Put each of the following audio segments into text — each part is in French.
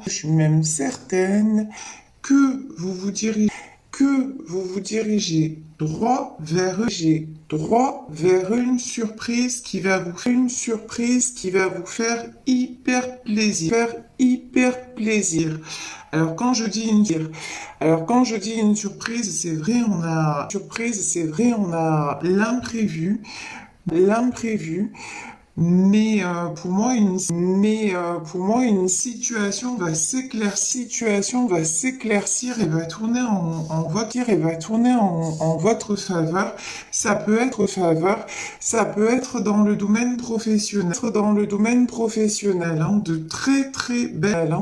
je suis même certaine que vous vous dirigez droit vers une surprise qui va vous faire hyper plaisir. Alors quand je dis une surprise, on a l'imprévu. Mais pour moi, une situation va s'éclaircir et va tourner en votre faveur. Ça peut être dans le domaine professionnel, hein, de très belles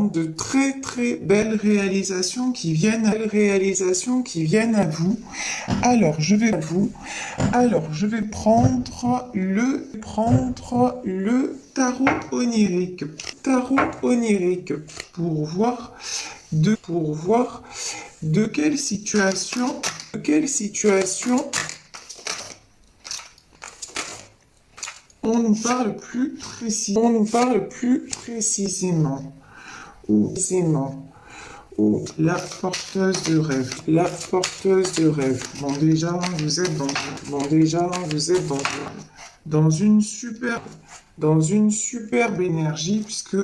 réalisations qui viennent à vous. Alors, je vais prendre le tarot onirique. Pour voir de quelle situation on nous parle plus précisément. Ou la porteuse de rêve. Bon, déjà, vous êtes dans une superbe énergie, puisque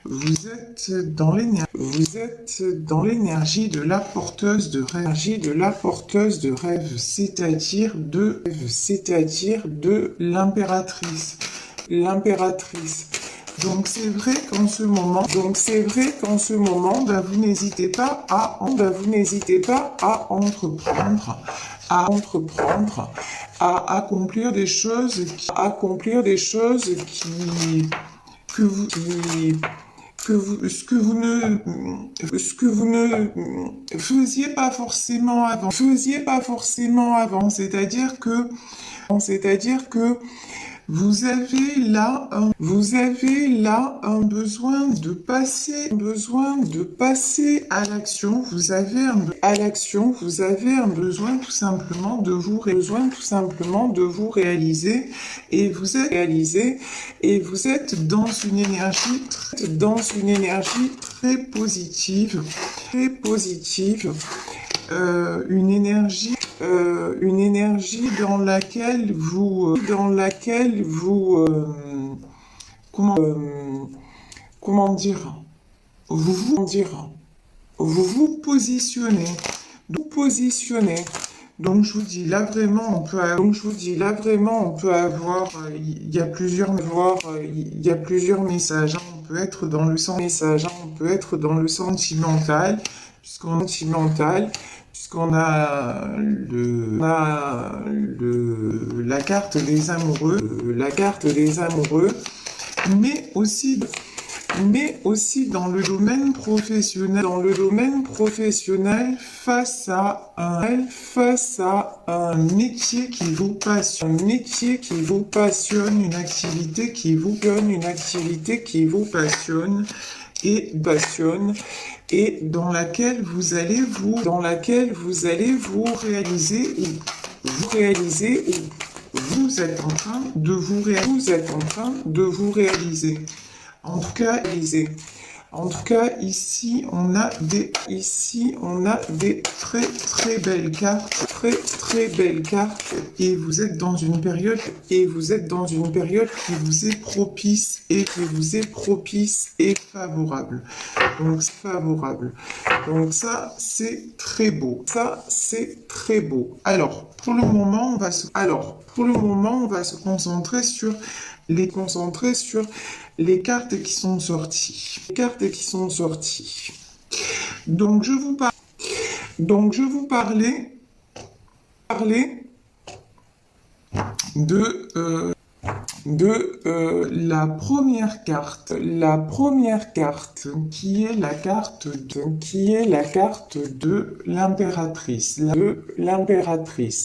vous êtes dans l'énergie de la porteuse de rêve, c'est-à-dire de l'impératrice. Donc c'est vrai qu'en ce moment, bah, vous n'hésitez pas à entreprendre, à accomplir des choses ce que vous ne faisiez pas forcément avant. C'est-à-dire que vous avez là un besoin de passer à l'action. Vous avez un besoin tout simplement de vous réaliser, et vous êtes dans une énergie très positive, une énergie dans laquelle vous comment dire, vous vous positionnez. Donc je vous dis là vraiment on peut avoir il y a plusieurs messages, hein. On peut être dans le sentimental, puisqu'on a la carte des amoureux, mais aussi dans le domaine professionnel, face à un métier qui vous passionne, une activité qui vous passionne et dans laquelle vous allez vous réaliser, ou vous êtes en train de vous réaliser. En tout cas, ici, on a des très belles cartes, et vous êtes dans une période qui vous est propice et favorable. Donc ça, c'est très beau. Alors, pour le moment, on va se concentrer sur les cartes qui sont sorties. Donc je vous parlais de la première carte, qui est la carte de l'impératrice,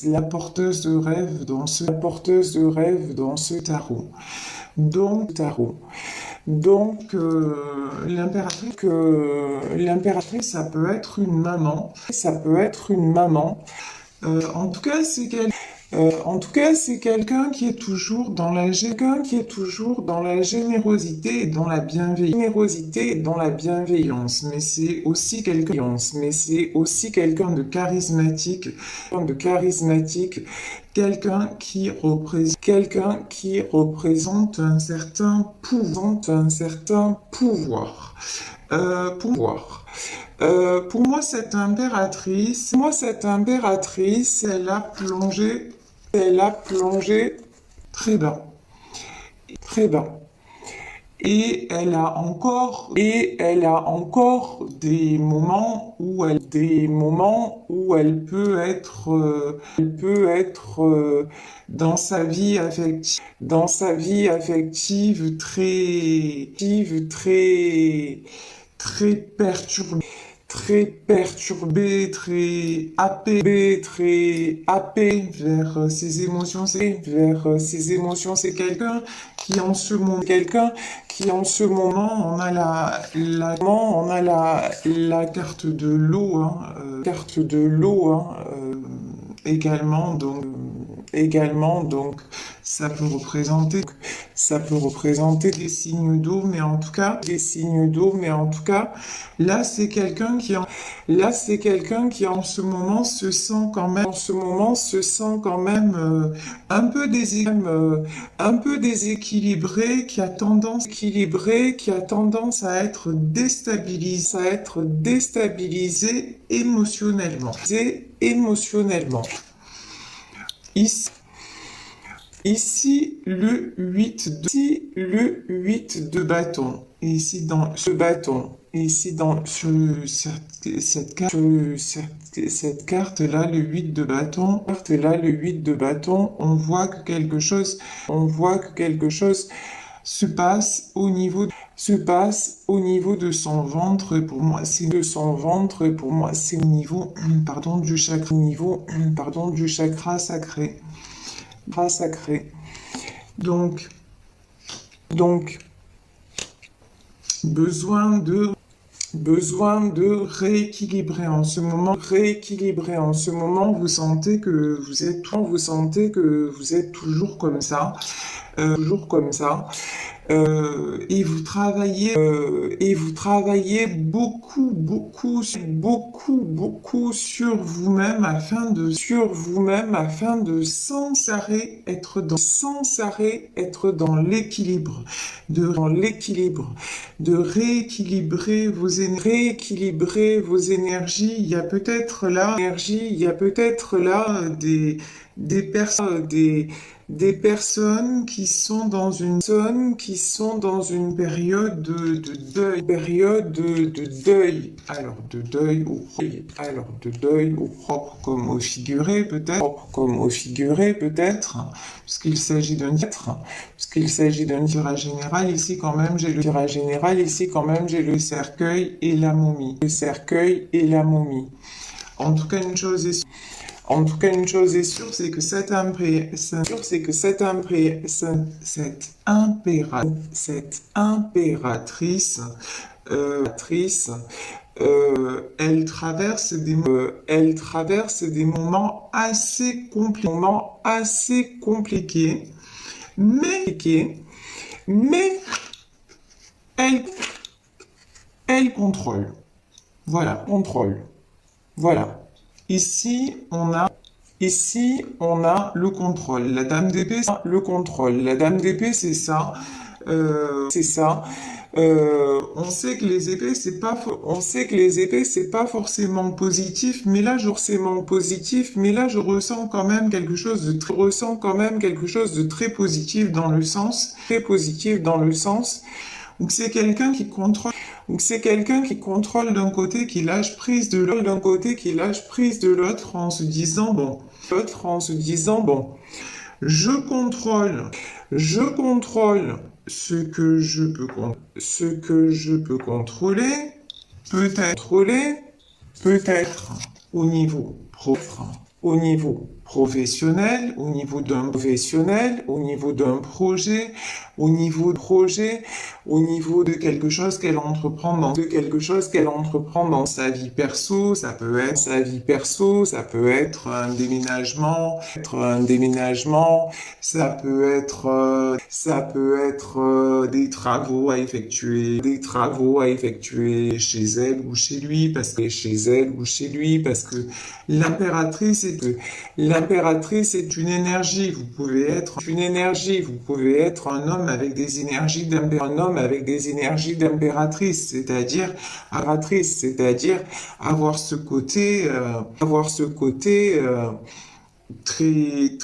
la porteuse de rêve dans ce tarot. Donc, l'impératrice, ça peut être une maman. En tout cas, En tout cas, c'est quelqu'un qui est toujours dans la générosité et dans la bienveillance. Mais c'est aussi quelqu'un de charismatique, quelqu'un qui représente un certain pouvoir. Pour moi, cette impératrice, elle a plongé très bas, très bas. Et elle a encore des moments où elle peut être dans sa vie affective très très happé vers ses émotions. C'est quelqu'un qui en ce moment, on a la carte de l'eau, également, donc ça peut représenter des signes d'eau, mais en tout cas, là c'est quelqu'un qui en ce moment se sent quand même un peu déséquilibré, qui a tendance à être déstabilisé émotionnellement. Ici, Ici, le 8 de bâton. Et ici, dans ce bâton. Et ici, dans cette carte-là, le 8 de bâton, on voit que quelque chose se passe au niveau de son ventre. Pour moi, c'est au niveau, du chakra sacré. Donc, besoin de rééquilibrer en ce moment. Vous sentez que vous êtes toujours comme ça. Et vous travaillez beaucoup sur vous-même afin de sans arrêt être dans l'équilibre, de rééquilibrer vos énergies. Il y a peut-être là des personnes qui sont dans une période de deuil. Alors de deuil au propre comme au figuré peut-être, puisqu'il s'agit d'un tirage général. Ici quand même j'ai le cercueil et la momie. En tout cas, une chose est sûre, c'est que cette impératrice, elle traverse des moments assez compliqués, mais elle contrôle. Voilà. Ici, on a le contrôle. La dame d'épée, c'est ça. On sait que les épées, c'est pas forcément positif, mais là, je ressens quand même quelque chose de très positif dans le sens, où c'est quelqu'un qui contrôle. Donc c'est quelqu'un qui contrôle d'un côté, qui lâche prise de l'autre, en se disant bon, je contrôle ce que je peux contrôler, peut-être au niveau professionnel, au niveau d'un professionnel, au niveau d'un projet, au niveau de quelque chose qu'elle entreprend dans sa vie perso, ça peut être un déménagement, ça peut être des travaux à effectuer chez elle ou chez lui, parce que l'impératrice est une énergie. Vous pouvez être un homme avec des énergies d'impératrice, c'est-à-dire avoir ce côté très,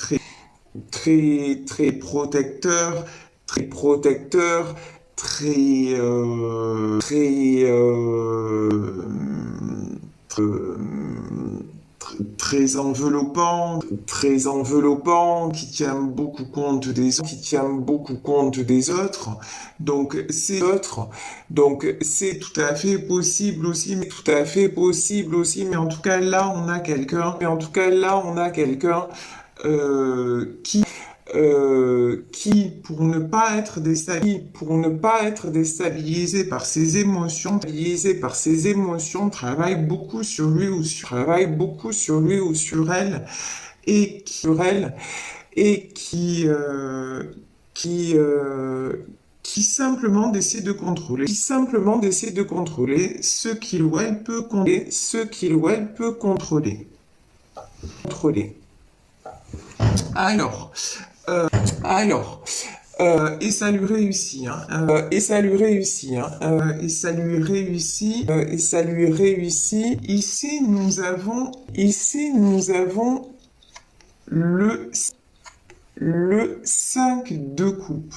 très, très protecteur, très, très enveloppant, qui tient beaucoup compte des autres. Donc c'est tout à fait possible aussi, mais en tout cas là on a quelqu'un qui, pour ne pas être déstabilisé par ses émotions, travaille beaucoup sur lui ou sur elle, et qui simplement décide de contrôler ce qu'il ou elle peut contrôler. Alors, et ça lui réussit, hein. Et ça lui réussit. Ici, nous avons le 5 de coupe.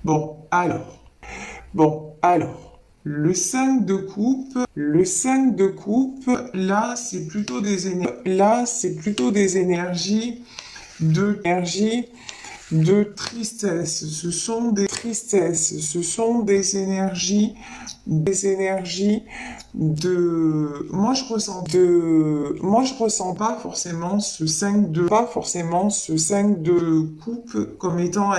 Bon, alors, le 5 de coupe, là, c'est plutôt des énergies de tristesse. Ce sont des énergies moi je ressens pas forcément ce 5 de coupe comme étant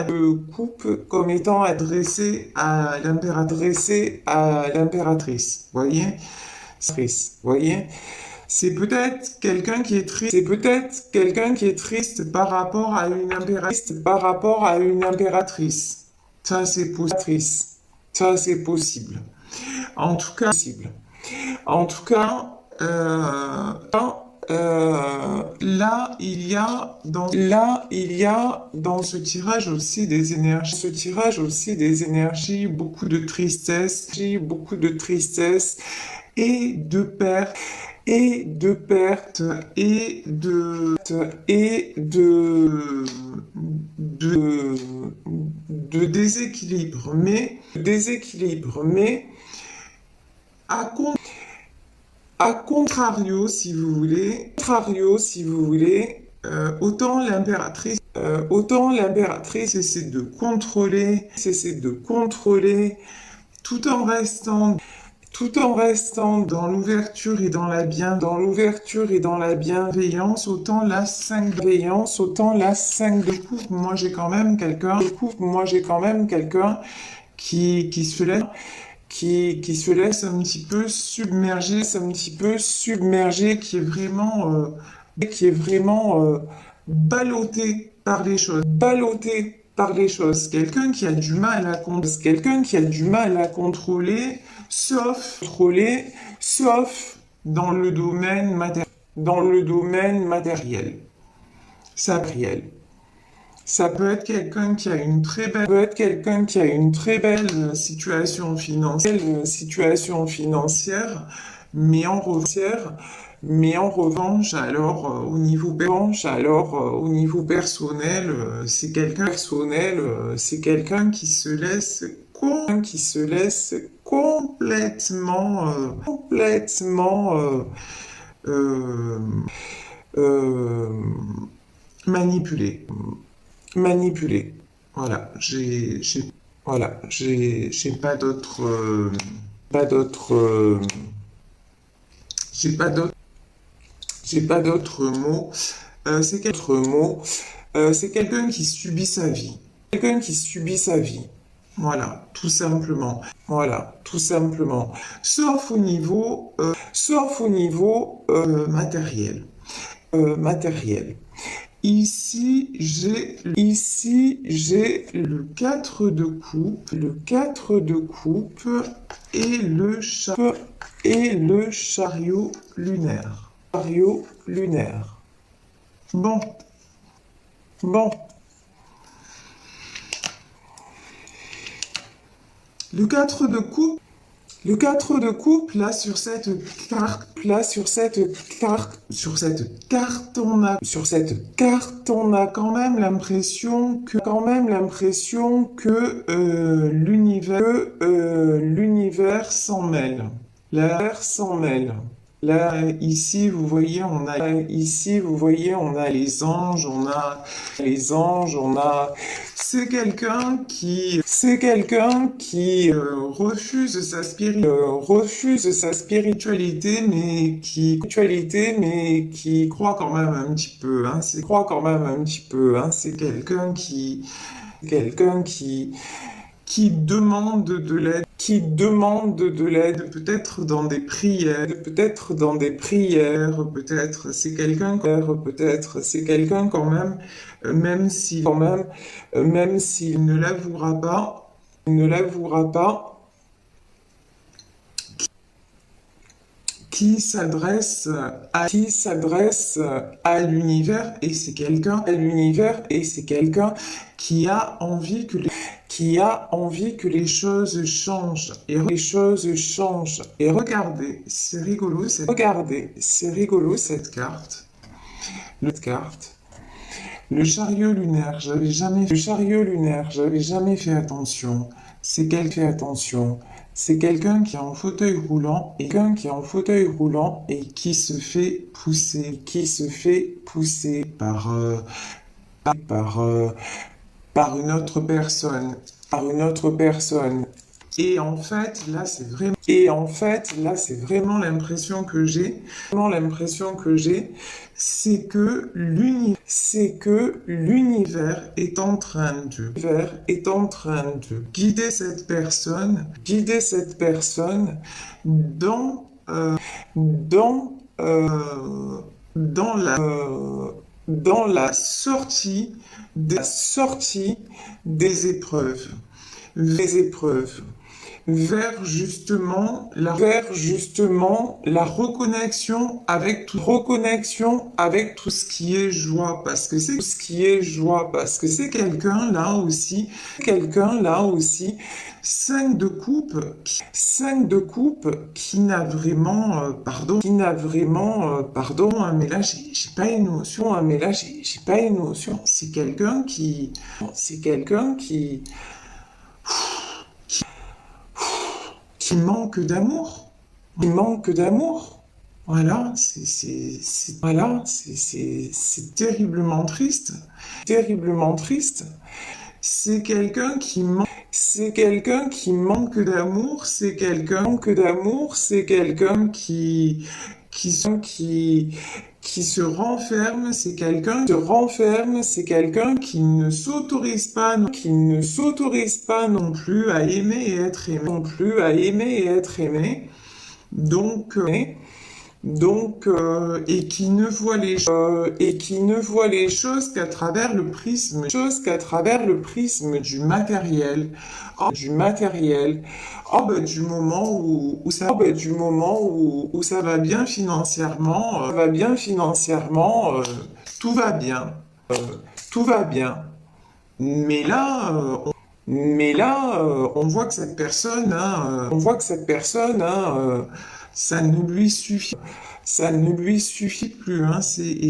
adressé à l'impératrice. Voyez? C'est peut-être quelqu'un qui est triste par rapport à une impératrice. Ça, c'est possible. En tout cas, là, il y a dans ce tirage aussi des énergies, beaucoup de tristesse, et de perte, et de déséquilibre, mais à contrario, si vous voulez, autant l'impératrice essaie de contrôler, tout en restant dans l'ouverture et dans la bienveillance, autant la 5 de coupe, moi j'ai quand même quelqu'un qui se laisse un petit peu submerger, qui est vraiment ballotté par les choses, quelqu'un qui a du mal à contrôler, sauf dans le domaine matériel. Ça peut être quelqu'un qui a une très belle situation financière, mais en revanche, alors au niveau personnel, c'est quelqu'un qui se laisse complètement euh, manipuler. Voilà, j'ai pas d'autres, j'ai pas d'autres J'ai pas d'autres mots. C'est quelqu'un qui subit sa vie. Quelqu'un qui subit sa vie. Voilà, tout simplement. Voilà, tout simplement. Sauf au niveau matériel. Matériel. Ici, j'ai le 4 de coupe et et le chariot lunaire. Chariot lunaire. Bon, bon. Le 4 de coupe, le 4 de coupe, sur cette carte, on a quand même l'impression que l'univers s'en mêle. L'univers s'en mêle. Là, ici, vous voyez, on a les anges, c'est quelqu'un qui refuse sa spiritualité, mais qui croit quand même un petit peu, hein. C'est quelqu'un qui demande de l'aide, peut-être dans des prières, c'est quelqu'un quand même, même s'il ne l'avouera pas, qui s'adresse à l'univers, et c'est quelqu'un qui a envie que les choses changent. Et regardez, c'est rigolo, cette carte. Le chariot lunaire, j'avais jamais fait attention. C'est quelqu'un qui est en fauteuil roulant et qui se fait pousser par, par une autre personne, Et en fait, là, c'est vraiment l'impression que j'ai, c'est que l'univers est en train de guider cette personne, dans, dans, dans la sortie des épreuves, vers justement la reconnexion avec tout ce qui est joie, parce que c'est quelqu'un là aussi, 5 de coupe qui n'a vraiment, pardon, hein, mais là j'ai pas une notion, c'est quelqu'un qui manque d'amour. Voilà, c'est terriblement triste. C'est quelqu'un qui manque, c'est quelqu'un qui se renferme, c'est quelqu'un qui ne s'autorise pas, non plus à aimer et être aimé, donc, et qui ne voit les choses qu'à travers le prisme, du matériel. Oh, ben, du moment où ça va bien financièrement, tout va bien, tout va bien. Mais là, on voit que cette personne, ça ne lui suffit, plus, hein. C'est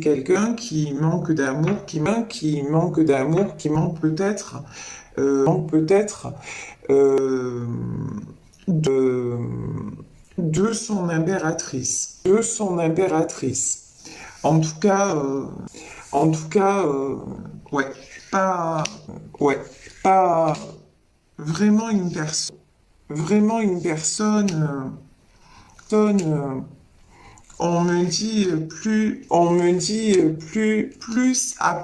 quelqu'un qui manque d'amour, qui manque peut-être, euh, de, de son impératrice, En tout cas, ouais, pas, ouais, pas vraiment une personne, plus à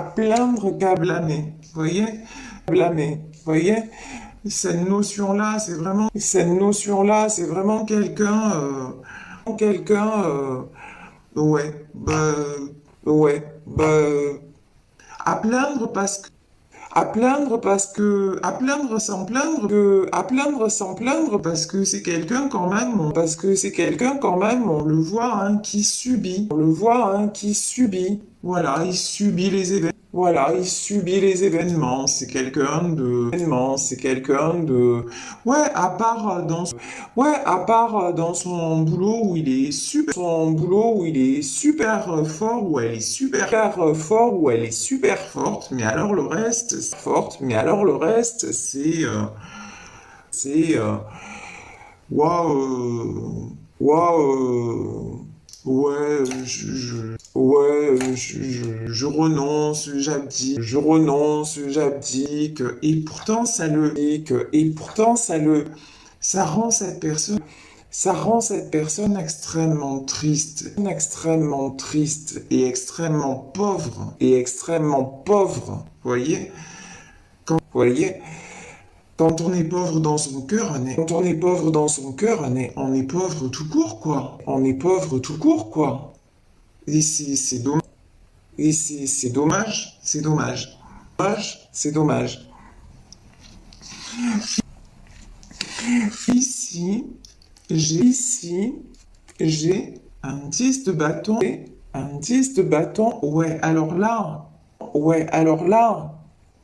plaindre qu'à blâmer. Voyez? Blâmer. Voyez? Cette notion-là, c'est vraiment ouais, à plaindre parce que à plaindre sans plaindre parce que c'est quelqu'un quand même, on le voit, hein, qui subit, voilà, il subit les événements, ouais, à part dans son boulot où il est super fort, où elle est super forte, mais alors le reste, c'est, waouh, waouh, ouais, je renonce, j'abdique, ça rend cette personne extrêmement triste et extrêmement pauvre, voyez, quand on est pauvre dans son cœur, on est pauvre tout court, quoi. Et c'est dommage. C'est dommage. Ici, j'ai un 10 de bâton. Ouais, alors là,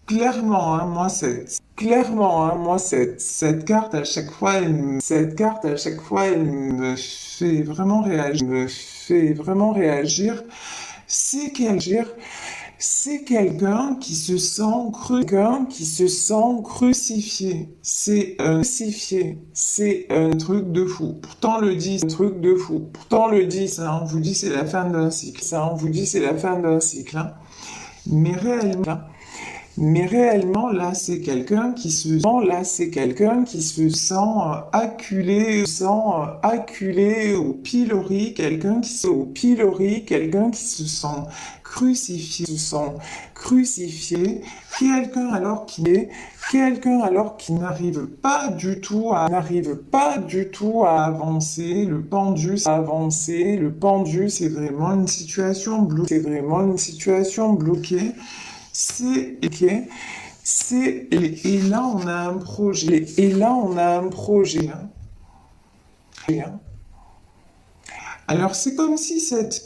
clairement, hein, cette carte à chaque fois, elle me fait vraiment réagir. C'est quelqu'un qui se sent crucifié. C'est un truc de fou. Pourtant le dit, ça, on vous dit c'est la fin d'un cycle. Hein. Mais réellement, là, c'est quelqu'un qui se sent acculé au pilori, quelqu'un qui se sent crucifié, quelqu'un alors qui n'arrive pas du tout à avancer, le pendu, c'est vraiment une situation bloquée. Et là on a un projet. Hein. Alors c'est comme si cette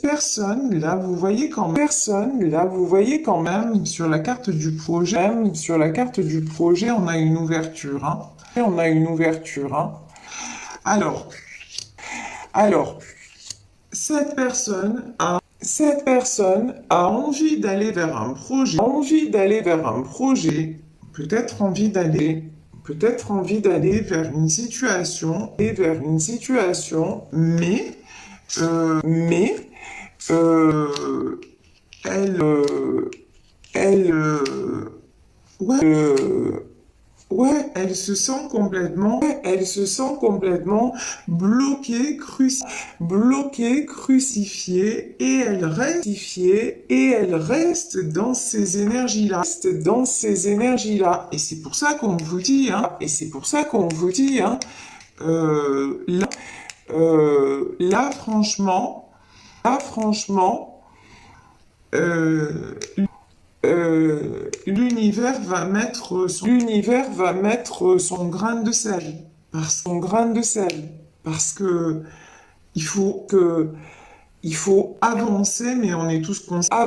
personne là, vous voyez quand même sur la carte du projet, on a une ouverture. Hein. Alors, cette personne a envie d'aller vers un projet, peut-être envie d'aller vers une situation, mais elle, elle, ouais, ouais, elle se sent complètement bloquée, crucifiée, et elle reste dans ces énergies-là, Et c'est pour ça qu'on vous dit, hein, là, franchement, euh, l'univers va mettre son grain de sel, parce que il faut avancer, mais on est tous concernés,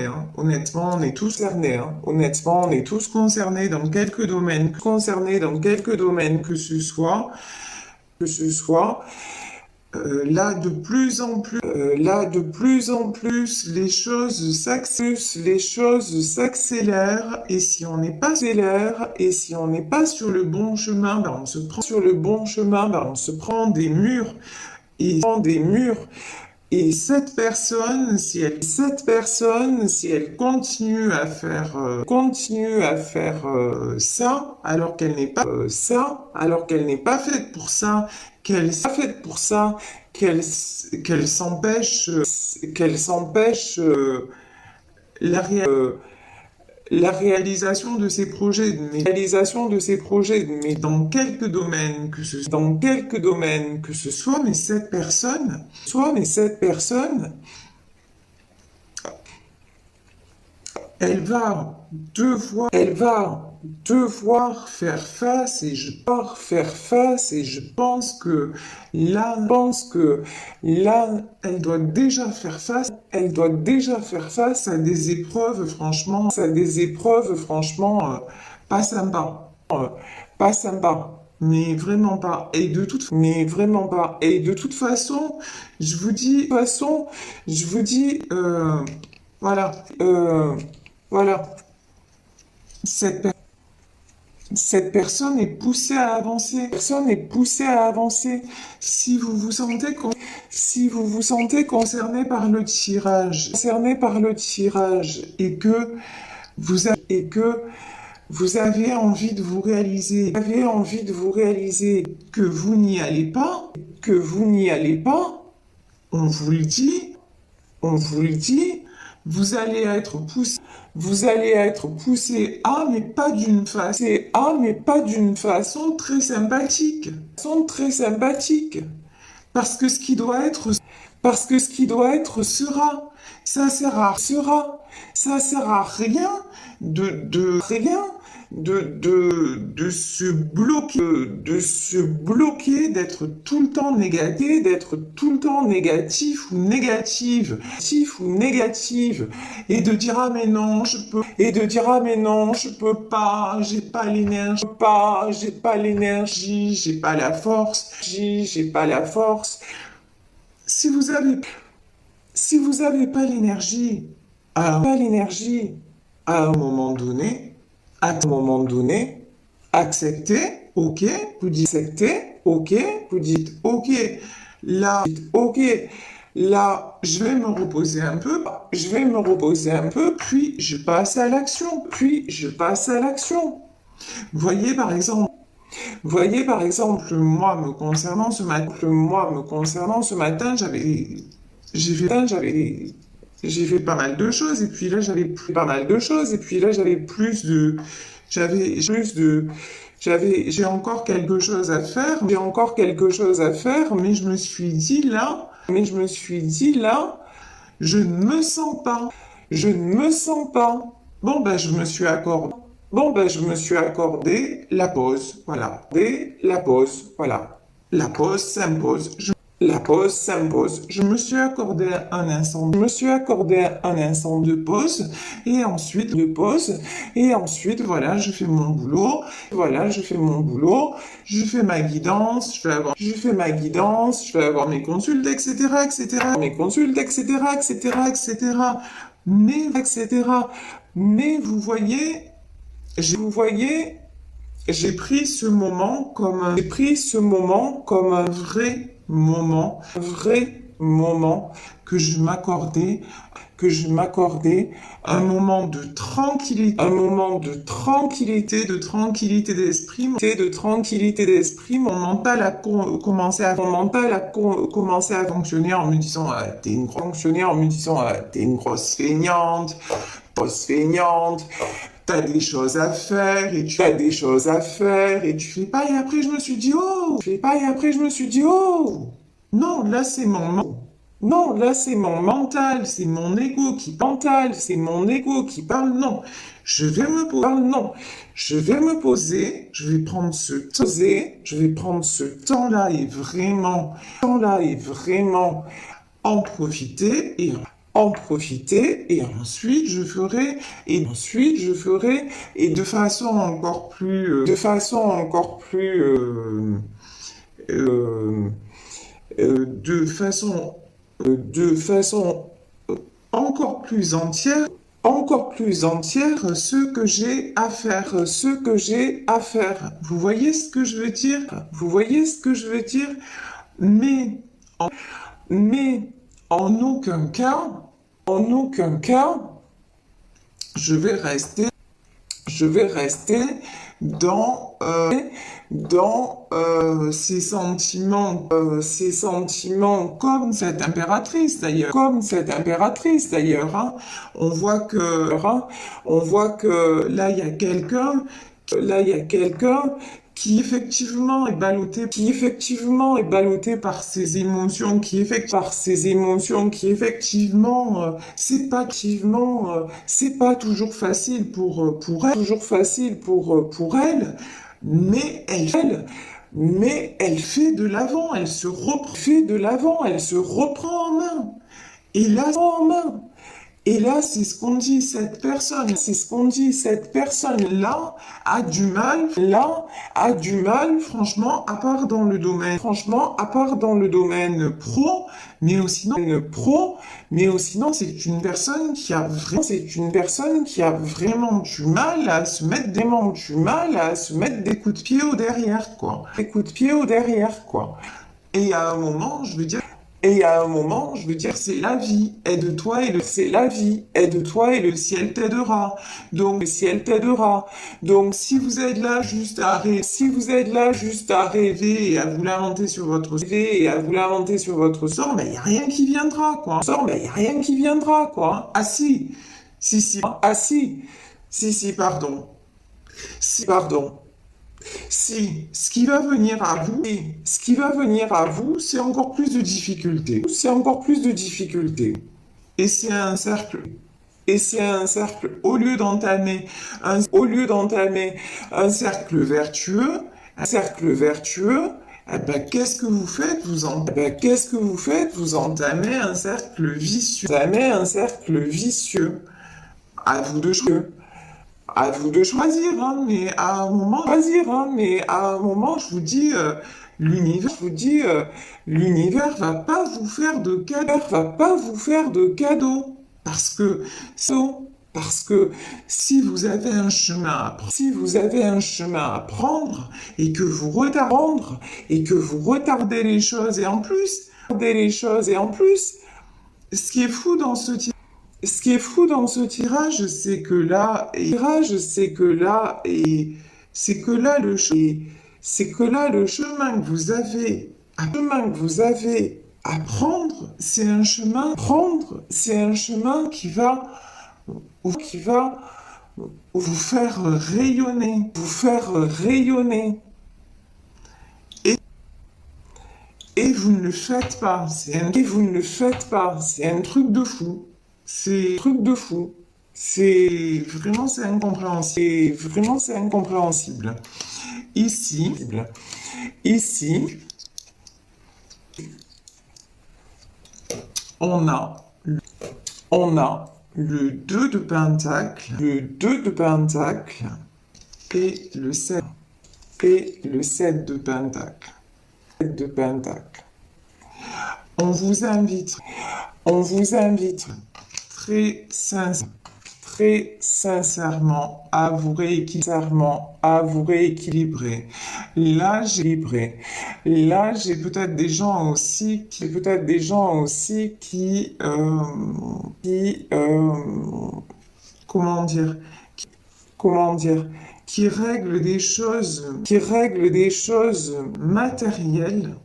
hein. Honnêtement, on est tous concernés dans quelques domaines, que ce soit, là, de plus en plus, les choses s'accélèrent, et si on n'est pas sur le bon chemin, ben on se prend des murs, Et cette personne, si elle continue à faire ça, alors qu'elle n'est pas alors qu'elle n'est pas faite pour ça, qu'elle s'empêche la, la réalisation de ses projets, mais dans quelques domaines que ce soit, mais cette personne, elle va devoir faire face et je pense que là, elle doit déjà faire face à des épreuves, franchement, pas sympa, pas sympa. Mais vraiment pas. Et de toute façon, je vous dis, voilà, voilà. Cette, per- cette personne est poussée à avancer. Si vous vous sentez concerné par le tirage et que vous avez envie de vous réaliser que vous n'y allez pas, on vous le dit, on vous le dit, vous allez être poussé mais pas d'une façon très sympathique, parce que ce qui doit être sera, ça sert à rien de se bloquer, d'être tout le temps négatif ou négative, et de dire je peux pas, j'ai pas l'énergie, j'ai pas la force. Si vous avez, si vous avez pas l'énergie, à un moment donné, acceptez, ok, vous dites ok, là, je vais me reposer un peu, puis je passe à l'action, Voyez par exemple, moi me concernant ce matin, j'ai fait pas mal de choses, et puis là j'avais plus de, j'ai encore quelque chose à faire, mais je me suis dit là, je ne me sens pas. Bon ben je me suis accordé la pause, voilà, la pause s'impose. Je me suis accordé un instant de pause et ensuite, voilà, je fais mon boulot, je fais ma guidance, je vais avoir mes consultes, etc. Mais vous voyez, j'ai pris ce moment comme un vrai moment que je m'accordais, de tranquillité d'esprit. Mon mental a commencé à fonctionner en me disant, t'es une grosse feignante, t'as des choses à faire et tu fais pas. Et après, je me suis dit, oh, non, là, c'est mon mental, c'est mon ego qui parle. Non, je vais me poser, je vais prendre ce temps-là et vraiment en profiter, et de façon encore plus de façon encore plus entière ce que j'ai à faire. Vous voyez ce que je veux dire? Mais, mais En aucun cas, en aucun cas, je vais rester dans ces sentiments comme cette impératrice d'ailleurs. Hein. On voit que là il y a quelqu'un qui effectivement est ballotté par ses émotions, qui effectivement, c'est pas toujours facile pour elle, mais elle fait de l'avant, elle se reprend en main, et là, c'est ce qu'on dit, cette personne-là a du mal, franchement, à part dans le domaine mais aussi non, c'est une personne qui a vraiment du mal à se mettre des coups de pied au derrière, quoi. Et à un moment, je veux dire, c'est la vie, aide-toi et le ciel t'aidera. Donc, si vous êtes là juste à rêver et à vous lamenter sur votre sort, ben, y a rien qui viendra, quoi. Pardon. Si, ce qui va venir à vous, c'est encore plus de difficultés. Et c'est un cercle. Au lieu d'entamer un cercle vertueux, eh ben, qu'est-ce que vous faites? Vous entamez un cercle vicieux. À vous de choisir, hein, mais à un moment, je vous dis, l'univers va pas vous faire de cadeaux, parce que si vous avez un chemin à prendre et que vous retardez les choses et en plus, ce qui est fou dans ce tirage, c'est que là, le chemin que vous avez à prendre, c'est un chemin qui va vous faire rayonner, Et vous ne le faites pas. C'est un truc de fou. C'est vraiment, c'est incompréhensible. Ici, on a le 2 de pentacle, et le 7 de pentacle. On vous invite très sincèrement à vous rééquilibrer. Là, j'ai peut-être des gens aussi qui comment dire, qui règlent des choses matérielles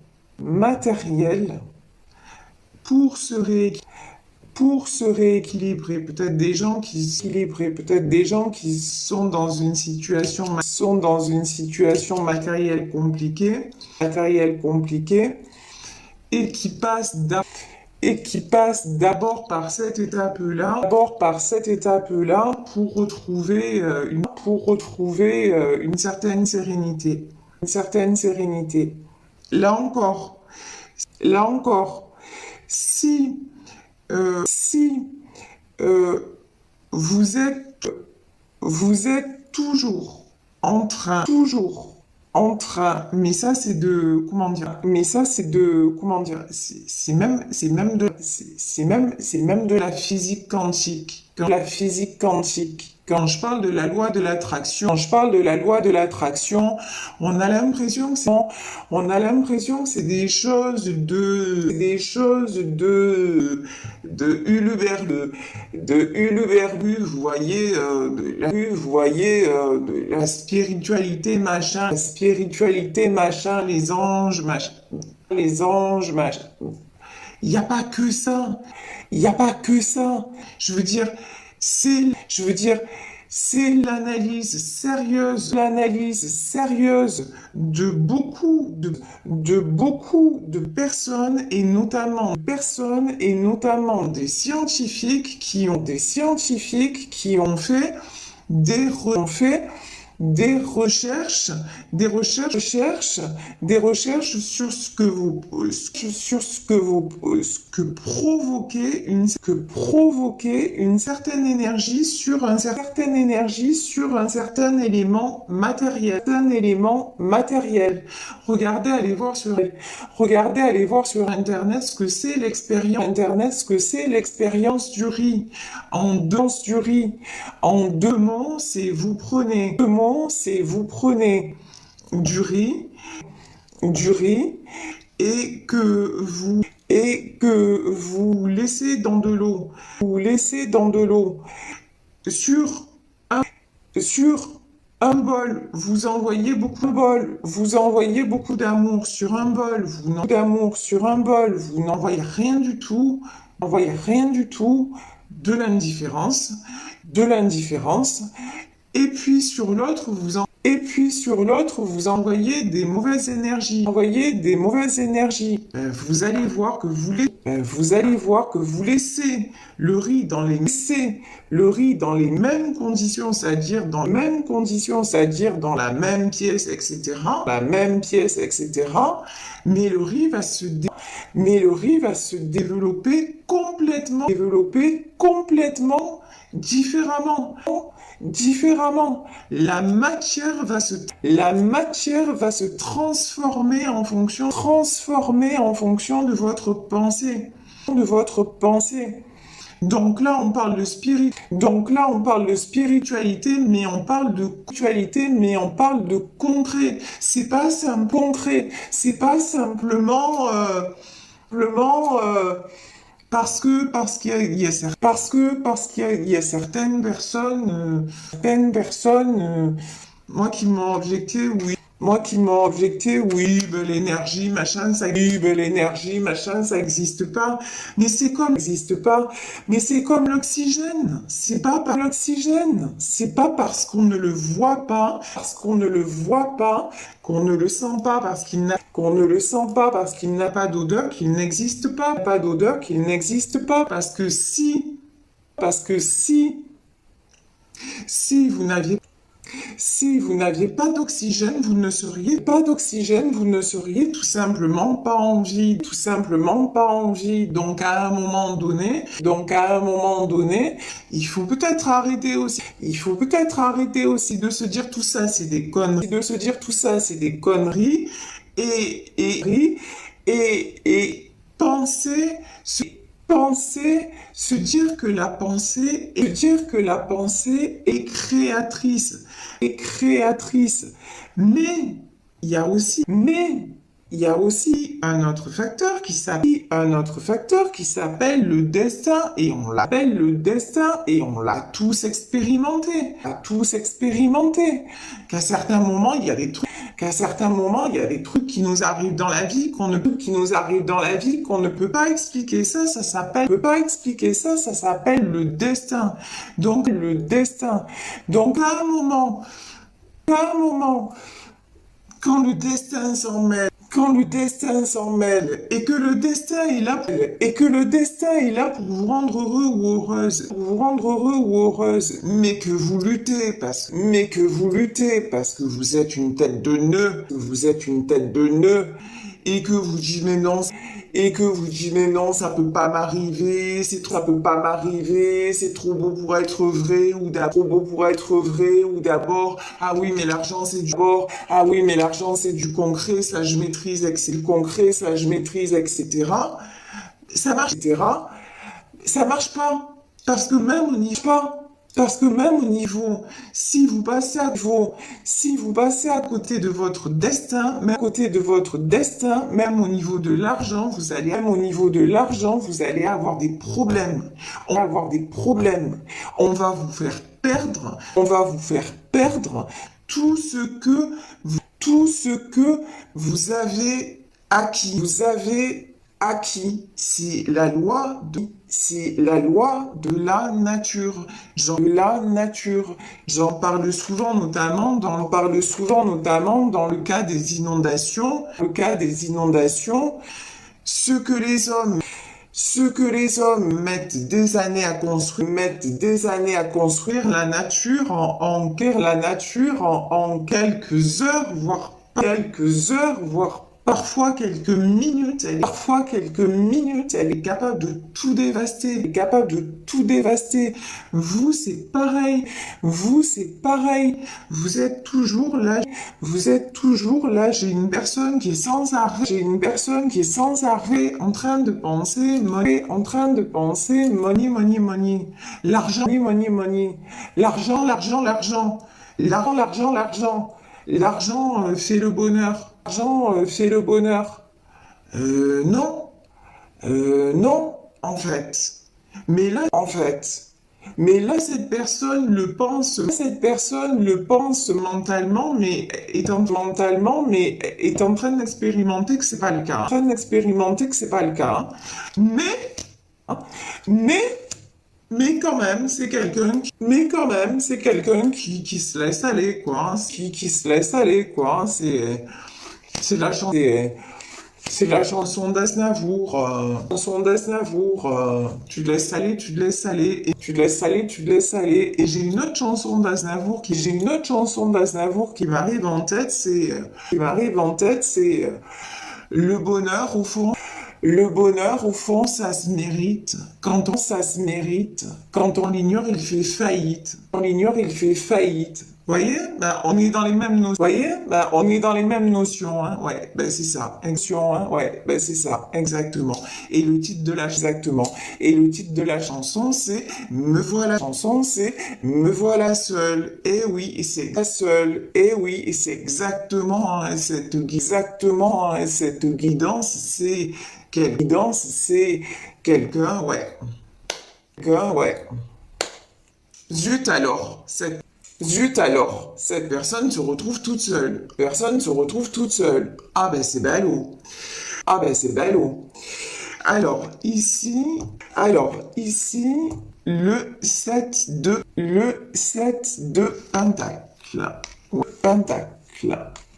pour se rééquilibrer. Peut-être des gens qui sont dans une situation matérielle compliquée, et qui passent d'abord par cette étape-là, pour retrouver une certaine sérénité. Là encore, si vous êtes toujours en train, mais ça c'est de, c'est même de la physique quantique. Quand la physique quantique, quand je parle de la loi de l'attraction, quand je parle de la loi de l'attraction, on a l'impression que c'est des choses de Huluberlu, vous voyez, de la spiritualité machin, les anges machin. Il n'y a pas que ça. Il n'y a pas que ça. Je veux dire, c'est l'analyse sérieuse de beaucoup de personnes et notamment des scientifiques qui ont fait des recherches, des recherches sur ce que provoquait une certaine énergie sur un certain élément matériel. Regardez, allez voir sur Internet ce que c'est l'expérience du riz. En deux mots, c'est vous prenez du riz et que vous laissez dans de l'eau. Sur un bol, vous envoyez beaucoup d'amour sur un bol, vous n'envoyez rien du tout, de l'indifférence, et puis sur l'autre, vous envoyez des mauvaises énergies, Vous allez voir que vous laissez le riz dans les mêmes conditions, c'est-à-dire dans la même pièce, etc. Mais le riz va se développer complètement différemment. La matière va se transformer en fonction de votre pensée. Donc là, on parle de spiritualité, mais on parle de concret. C'est pas simplement parce qu'il y a certaines personnes, moi qui m'ont objecté, oui, ben, l'énergie, machin, ça existe pas. Mais c'est comme l'oxygène. C'est pas parce qu'on ne le voit pas, qu'on ne le sent pas, parce qu'il n'a pas d'odeur, qu'il n'existe pas. Parce que si vous n'aviez pas d'oxygène, vous ne seriez tout simplement pas en vie. Donc à un moment donné, il faut peut-être arrêter aussi de se dire tout ça, c'est des conneries, et se dire que la pensée est créatrice. Mais il y a aussi un autre facteur qui s'appelle le destin, et on l'a tous expérimenté. Qu'à certains moments, il y a des trucs qui nous arrivent dans la vie qu'on ne peut pas expliquer. Ça s'appelle le destin. Donc à un moment, quand le destin s'en mêle, et que le destin est là pour vous rendre heureux ou heureuse, mais que vous luttez parce que vous êtes une tête de nœud, et que vous dites mais non, ça peut pas m'arriver, c'est trop beau pour être vrai, ou d'abord, ah oui, mais l'argent c'est du concret, ça je maîtrise, etc. Ça marche pas. Parce que même au niveau, parce que même au niveau, si vous passez à côté de votre destin, même à côté de votre destin, même au niveau de l'argent, vous allez avoir des problèmes. On va avoir des problèmes. On va vous faire perdre, tout ce que vous avez acquis. Vous avez acquis. C'est la loi de la nature. J'en parle souvent notamment dans le cas des inondations. Ce que les hommes mettent des années à construire, la nature en quelques heures, voire parfois quelques minutes, elle est capable de tout dévaster. Vous, c'est pareil. Vous êtes toujours là. J'ai une personne qui est sans arrêt, en train de penser money, money, money. L'argent, money, money, money. L'argent. L'argent fait le bonheur. Non. Non, en fait. Mais là, cette personne le pense mentalement, mais est en train d'expérimenter que c'est pas le cas. Mais, mais, c'est quelqu'un qui se laisse aller, quoi. Qui se laisse aller, quoi. C'est la chanson. C'est la chanson d'Aznavour. Tu laisses aller, et tu laisses aller. Et j'ai une autre chanson d'Aznavour qui m'arrive en tête. C'est le bonheur au fond, ça se mérite. Quand on l'ignore, il fait faillite. Vous voyez? Ben, on est dans les mêmes notions, hein. Ouais, ben c'est ça. Ouais, ben c'est ça. Exactement. Et le titre de la chanson, c'est Me voilà seul. Et oui, et c'est exactement, hein, cette guidance, c'est quelqu'un, ouais. Zut alors, cette personne se retrouve toute seule. Ah ben c'est ballot. Alors ici, le 7 de pentacle. Ouais, pentacle.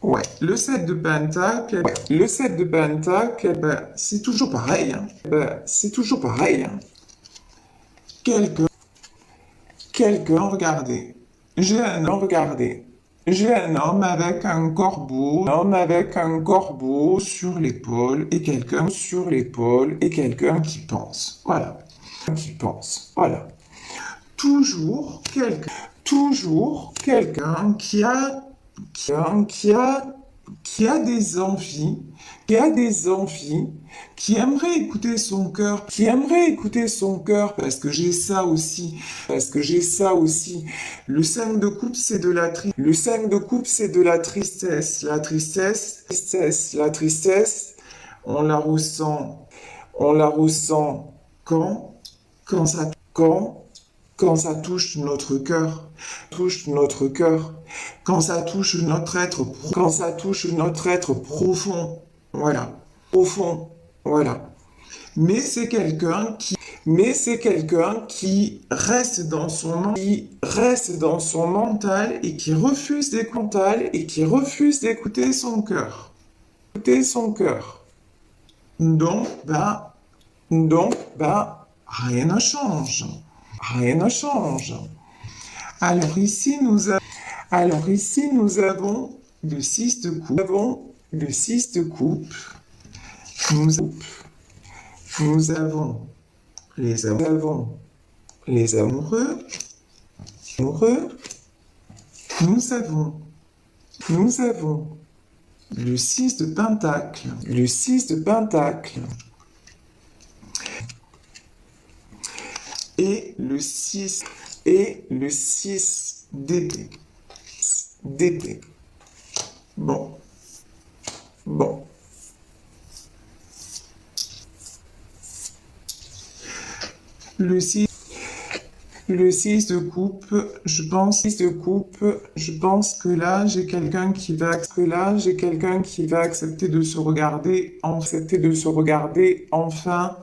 Ouais, le 7 de pentacle, ben, c'est toujours pareil, hein. Quelqu'un, regardez. J'ai un homme avec un corbeau sur l'épaule et quelqu'un qui pense. Voilà. Toujours quelqu'un qui a des envies, qui aimerait écouter son cœur, parce que j'ai ça aussi. Le 5 de coupe, c'est de la tristesse. La tristesse, on la ressent quand, quand ça touche notre cœur, quand ça touche notre être profond, voilà, Mais c'est quelqu'un qui reste dans son mental et qui refuse d'écouter son cœur. Donc, rien ne change. Alors ici, nous avons le 6 de coupe. Nous avons les amoureux. Nous avons le 6 de pentacle. Et le le 6 et le 6 d'épée. D'épée. Bon. Bon. Le 6 de coupe, je pense que là, j'ai quelqu'un qui va accepter de se regarder, enfin,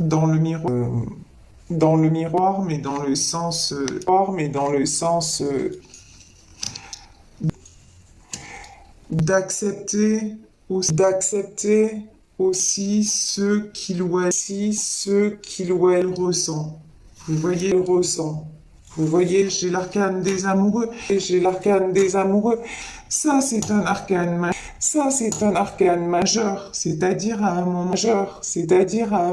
dans le miroir, mais dans le sens, d'accepter aussi ce qu'il ou elle ressent. Vous voyez, Vous voyez, j'ai l'arcane des amoureux. Ça, c'est un arcane majeur. C'est-à-dire à un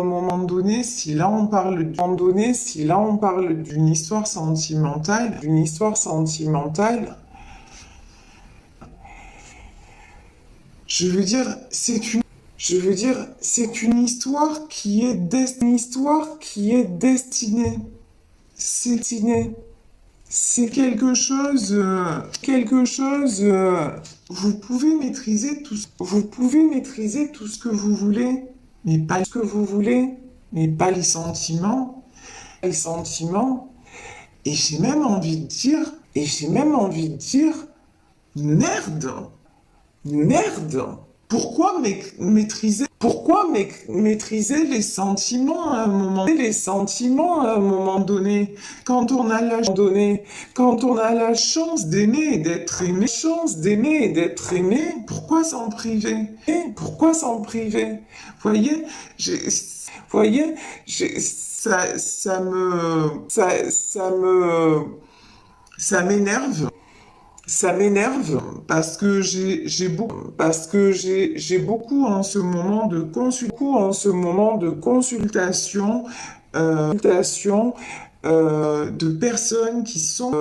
moment donné, si là on parle d'une histoire sentimentale, je veux dire, c'est une histoire qui est destinée. C'est quelque chose, vous pouvez maîtriser tout ce que vous voulez, mais pas les sentiments, et j'ai même envie de dire, merde. Pourquoi maîtriser les sentiments à un moment donné, quand on a la chance d'aimer et d'être aimé, pourquoi s'en priver? Voyez, ça m'énerve. Parce que j'ai beaucoup en ce moment de consultation, de personnes qui sont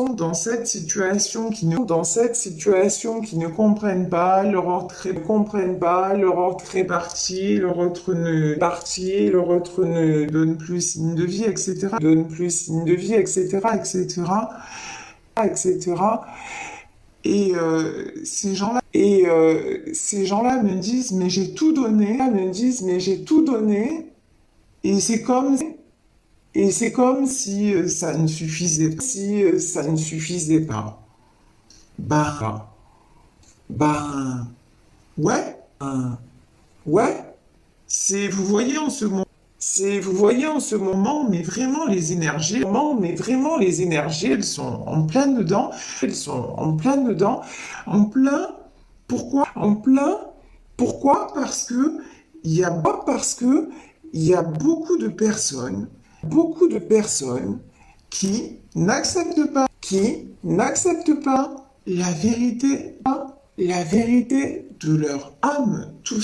dans cette situation, qui ne comprennent pas leur ordre réparti, leur autre ne donne plus signe de vie, etc., etc. Et ces gens-là me disent, mais j'ai tout donné, et c'est comme si ça ne suffisait pas. Ouais, vous voyez en ce moment, mais vraiment les énergies, elles sont en plein dedans, pourquoi? Parce que il y a beaucoup de personnes, qui n'acceptent pas la vérité, de leur âme, tout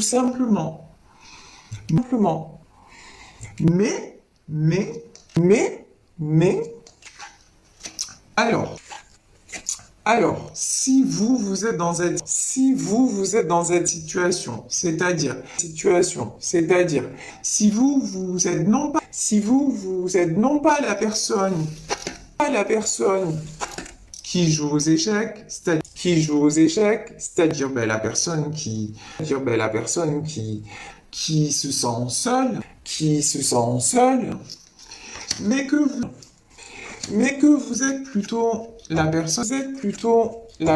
simplement. Mais, alors, si vous êtes dans cette situation, c'est-à-dire, si vous êtes non pas la personne, qui joue aux échecs, c'est-à-dire ben, la personne qui se sent seule, mais que vous êtes plutôt la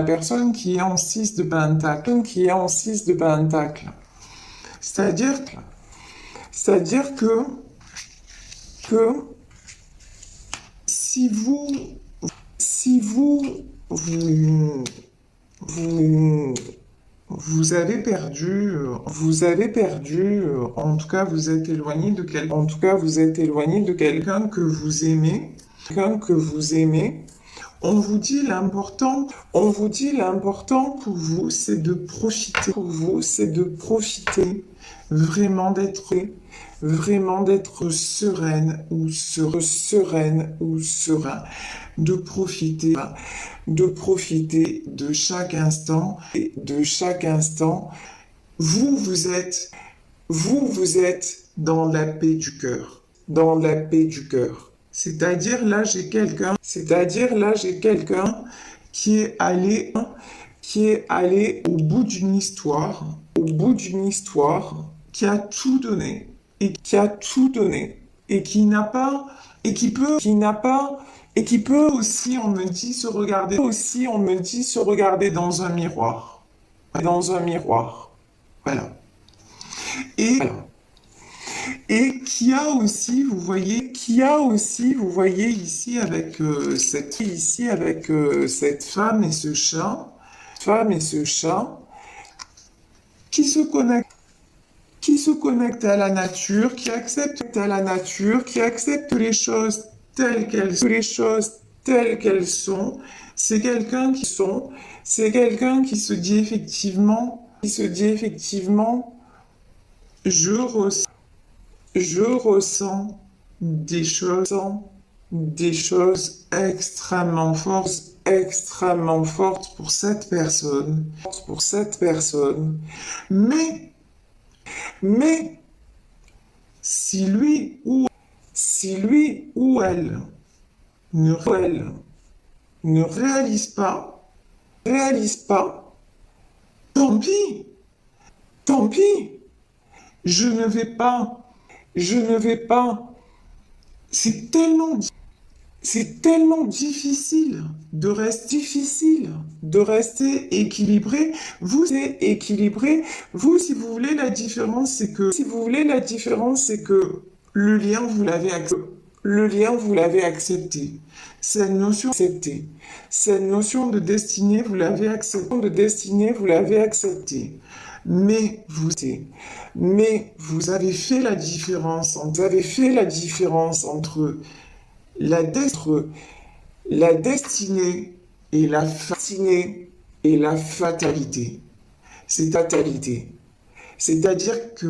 personne qui est en 6 de pentacle, C'est-à-dire que si vous avez perdu, en tout cas vous êtes éloigné de quelqu'un que vous aimez, on vous dit l'important pour vous, c'est de profiter, vraiment d'être sereine ou serein, de profiter de chaque instant, Vous, vous êtes dans la paix du cœur. Dans la paix du cœur. C'est-à-dire là, j'ai quelqu'un qui est allé, au bout d'une histoire, qui a tout donné, et qui n'a pas, et qui n'a pas, et qui peut aussi, on me dit, se regarder dans un miroir. Voilà. Voilà. Et vous voyez ici avec cette femme et ce chat, qui se connectent, à la nature, qui acceptent les choses telles qu'elles sont. C'est quelqu'un qui se dit effectivement, je ressens je ressens des choses extrêmement fortes pour cette personne. Mais, mais, si lui ou elle ne, ne réalise pas, tant pis, tant pis, je ne vais pas, je ne vais pas. C'est tellement de rester équilibré. Vous, si vous voulez, la différence, c'est que le lien, vous l'avez accepté. Cette notion de destinée, vous l'avez acceptée. Mais vous avez fait la différence, entre la destinée et la fatalité. C'est-à-dire que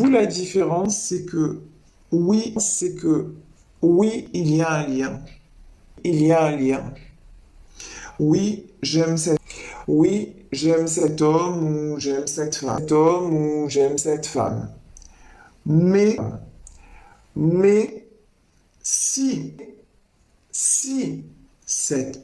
la différence, c'est que oui, il y a un lien. Il y a un lien. Oui, j'aime cet homme ou j'aime cette femme. Mais, mais si cette